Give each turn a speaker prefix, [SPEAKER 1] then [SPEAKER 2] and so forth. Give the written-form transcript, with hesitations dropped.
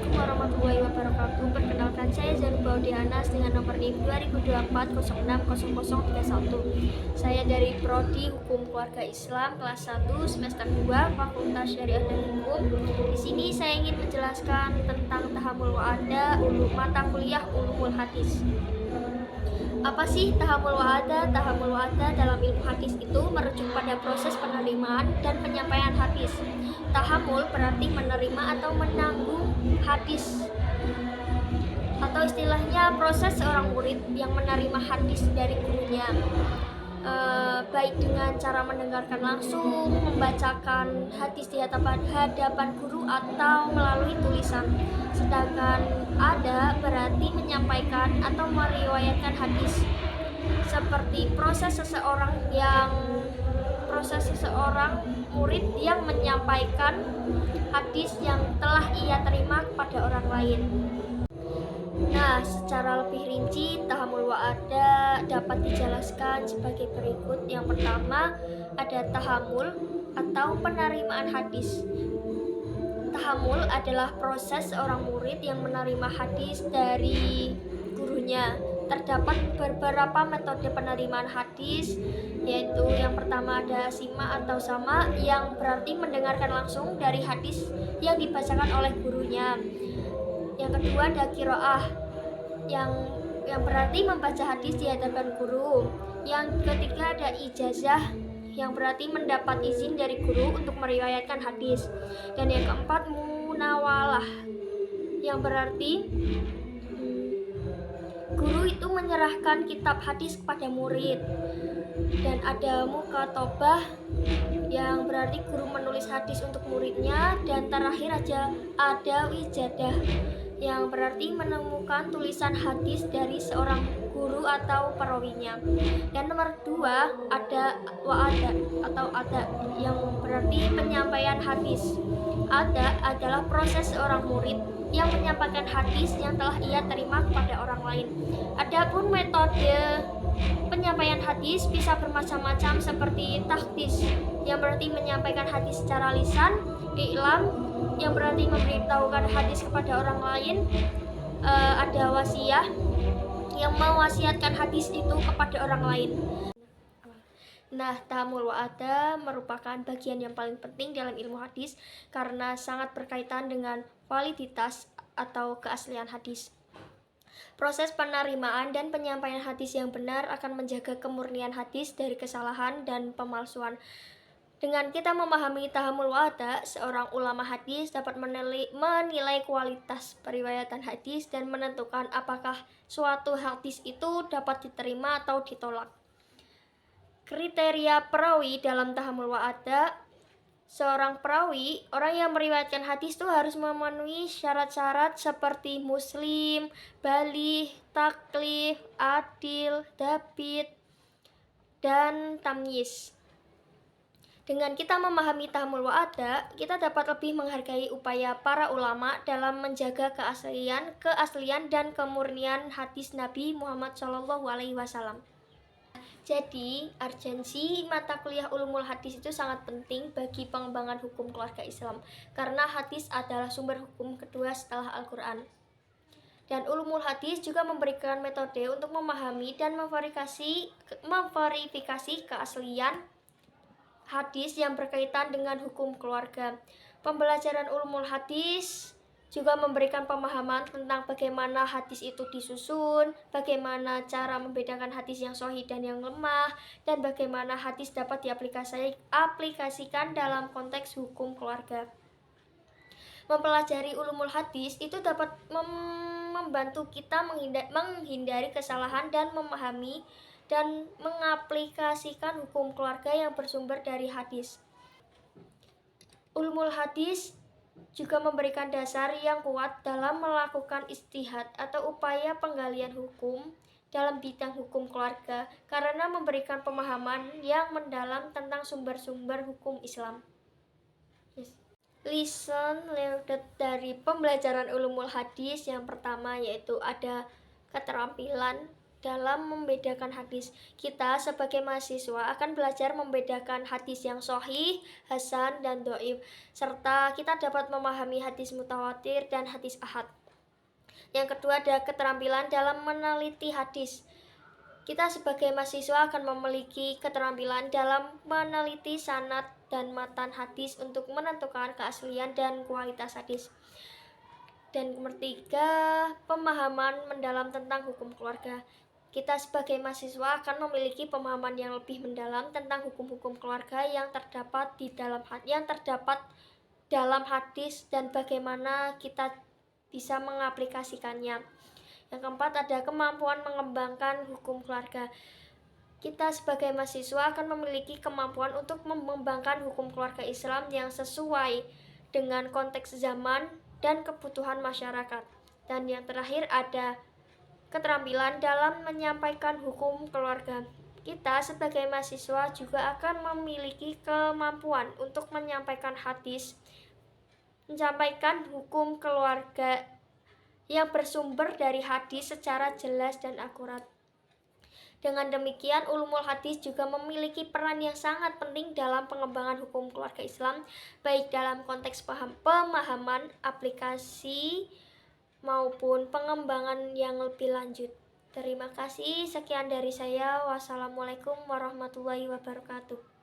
[SPEAKER 1] Assalamualaikum warahmatullahi wabarakatuh. Perkenalkan, saya Zarubau Dianas dengan nomor NIM 2024060031. Saya dari Prodi Hukum Keluarga Islam kelas 1 semester 2 Fakultas Syariah dan Hukum. Di sini saya ingin menjelaskan tentang tahammul wa'ada mata kuliah ulumul hadis. Apa sih tahammul wa'ada? Tahammul wa'ada dalam ilmu hadis itu merujuk pada proses penerimaan dan penyampaian hadis. Tahammul berarti menerima atau menanggung hadis, atau istilahnya proses seorang murid yang menerima hadis dari gurunya, baik dengan cara mendengarkan langsung, membacakan hadis di hadapan guru, atau melalui tulisan. Sedangkan ada berarti menyampaikan atau meriwayatkan hadis, seperti proses seseorang murid yang menyampaikan hadis yang telah ia terima kepada orang lain. Nah, secara lebih rinci, tahammul wa'ada dapat dijelaskan sebagai berikut. Yang pertama, ada tahammul atau penerimaan hadis. Tahammul adalah proses seorang murid yang menerima hadis dari gurunya. Terdapat beberapa metode penerimaan hadis, yaitu yang pertama ada sima atau sama, yang berarti mendengarkan langsung dari hadis yang dibacakan oleh gurunya. Yang kedua ada qiraah, yang berarti membaca hadis di hadapan guru. Yang ketiga ada ijazah, yang berarti mendapat izin dari guru untuk meriwayatkan hadis. Dan yang keempat munawalah, yang berarti guru itu menyerahkan kitab hadis kepada murid. Dan ada mukatobah, yang berarti guru menulis hadis untuk muridnya. Dan terakhir aja ada wijadah, yang berarti menemukan tulisan hadis dari seorang guru atau perawinya. Dan nomor 2 ada wa'ada atau ada, yang berarti penyampaian hadis. Ada adalah proses seorang murid yang menyampaikan hadis yang telah ia terima kepada orang lain. Adapun metode penyampaian hadis bisa bermacam-macam, seperti tahdits, yang berarti menyampaikan hadis secara lisan, i'lam, yang berarti memberitahukan hadis kepada orang lain, ada wasiyah, yang mewasiatkan hadis itu kepada orang lain. Nah, tahammul wa'ada merupakan bagian yang paling penting dalam ilmu hadis karena sangat berkaitan dengan validitas atau keaslian hadis. Proses penerimaan dan penyampaian hadis yang benar akan menjaga kemurnian hadis dari kesalahan dan pemalsuan. Dengan kita memahami tahammul wa'ada, seorang ulama hadis dapat menilai kualitas periwayatan hadis dan menentukan apakah suatu hadis itu dapat diterima atau ditolak. Kriteria perawi dalam tahammul wa'ada: seorang perawi, orang yang meriwayatkan hadis itu harus memenuhi syarat-syarat seperti muslim, baligh, taklif, adil, dabit, dan tamyiz. Dengan kita memahami tahammul wa'ada, kita dapat lebih menghargai upaya para ulama dalam menjaga keaslian dan kemurnian hadis Nabi Muhammad SAW. Jadi, urgensi mata kuliah ulumul hadis itu sangat penting bagi pengembangan hukum keluarga Islam, karena hadis adalah sumber hukum kedua setelah Al-Quran. Dan ulumul hadis juga memberikan metode untuk memahami dan memverifikasi keaslian hadis yang berkaitan dengan hukum keluarga. Pembelajaran ulumul hadis juga memberikan pemahaman tentang bagaimana hadis itu disusun, bagaimana cara membedakan hadis yang sahih dan yang lemah, dan bagaimana hadis dapat diaplikasikan dalam konteks hukum keluarga. Mempelajari ulumul hadis itu dapat membantu kita menghindari kesalahan dan memahami dan mengaplikasikan hukum keluarga yang bersumber dari hadis. Ulumul hadis juga memberikan dasar yang kuat dalam melakukan ijtihad atau upaya penggalian hukum dalam bidang hukum keluarga, karena memberikan pemahaman yang mendalam tentang sumber-sumber hukum Islam. Lesson learned dari pembelajaran ulumul hadis yang pertama yaitu ada keterampilan dalam membedakan hadis. Kita sebagai mahasiswa akan belajar membedakan hadis yang sahih, hasan, dan dhaif, serta kita dapat memahami hadis mutawatir dan hadis ahad. Yang kedua ada keterampilan dalam meneliti hadis. Kita sebagai mahasiswa akan memiliki keterampilan dalam meneliti sanad dan matan hadis untuk menentukan keaslian dan kualitas hadis. Dan nomor 3, pemahaman mendalam tentang hukum keluarga. Kita sebagai mahasiswa akan memiliki pemahaman yang lebih mendalam tentang hukum-hukum keluarga yang terdapat dalam hadis dan bagaimana kita bisa mengaplikasikannya. Yang keempat ada kemampuan mengembangkan hukum keluarga. Kita sebagai mahasiswa akan memiliki kemampuan untuk mengembangkan hukum keluarga Islam yang sesuai dengan konteks zaman dan kebutuhan masyarakat. Dan yang terakhir ada keterampilan dalam menyampaikan hukum keluarga. Kita sebagai mahasiswa juga akan memiliki kemampuan untuk menyampaikan hukum keluarga yang bersumber dari hadis secara jelas dan akurat. Dengan demikian, ulumul hadis juga memiliki peran yang sangat penting dalam pengembangan hukum keluarga Islam, baik dalam konteks pemahaman, aplikasi, maupun pengembangan yang lebih lanjut. Terima kasih, sekian dari saya. Wassalamualaikum warahmatullahi wabarakatuh.